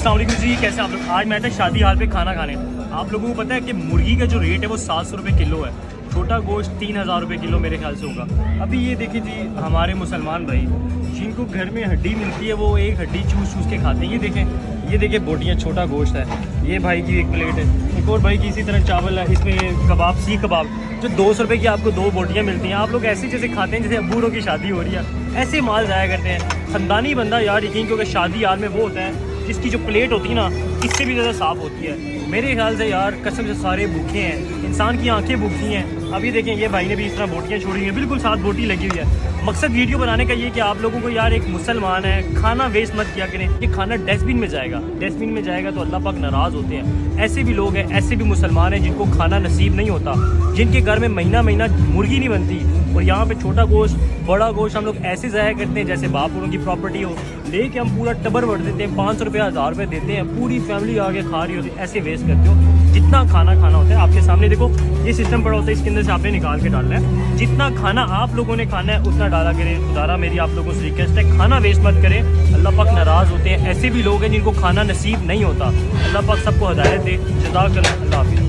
अस्सलाम वालेकुम जी, कैसे आप लोग। आज मैं था शादी हाल पे खाना खाने। आप लोगों को पता है कि मुर्गी का जो रेट है वो 700 रुपये किलो है। छोटा गोश्त 3000 रुपये किलो मेरे ख्याल से होगा। अभी ये देखिए जी, हमारे मुसलमान भाई जिनको घर में हड्डी मिलती है वो एक हड्डी चूस चूस के खाते हैं। ये देखें बोटियाँ, छोटा गोश्त है। ये भाई की एक प्लेट है, एक और भाई की इसी तरह चावल है, इसमें कबाब, सीख कबाब जो 200 रुपये की आपको 2 बोटियाँ मिलती हैं। आप लोग ऐसे जैसे खाते हैं जैसे अबूरों की शादी हो रही है, ऐसे माल जाया करते हैं। ख़ानदानी बंदा यार यकीन, क्योंकि शादी यार में वो होता है जिसकी जो प्लेट होती है ना इससे भी ज़्यादा साफ़ होती है। मेरे ख्याल से यार कसम से सारे भूखे हैं, इंसान की आंखें भूखी हैं। अभी देखें ये भाई ने भी इस तरह बोटियाँ छोड़ी हैं, बिल्कुल साथ बोटी लगी हुई है। मकसद वीडियो बनाने का ये कि आप लोगों को यार, एक मुसलमान है, खाना वेस्ट मत किया करें। ये खाना डस्टबिन में जाएगा, डस्टबिन में जाएगा तो अल्लाह पाक नाराज़ होते हैं। ऐसे भी लोग हैं, ऐसे भी मुसलमान हैं जिनको खाना नसीब नहीं होता, जिनके घर में महीना महीना मुर्गी नहीं बनती, और यहाँ पे छोटा गोश्त, बड़ा गोश्त हम लोग ऐसे ज़ाया करते हैं जैसे बाप उनकी प्रॉपर्टी हो। लेके हम पूरा टबर भर देते हैं, 500 रुपये 1000 रुपये देते हैं, पूरी फैमिली आगे खा रही होती है। ऐसे वेस्ट करते हो। जितना खाना खाना होता है आपके सामने देखो, ये सिस्टम पड़ा होता है, इसके अंदर से आपने निकाल के डालना है। जितना खाना आप लोगों ने खाना है उतना डाला करें। खुदारा मेरी आप लोगों से रिक्वेस्ट है, खाना वेस्ट मत करें, अल्लाह पाक नाराज़ होते हैं। ऐसे भी लोग हैं जिनको खाना नसीब नहीं होता। अल्लाह पाक सबको हिदायत दे। जज़ाकल्लाह, अल्लाह हाफ़िज़।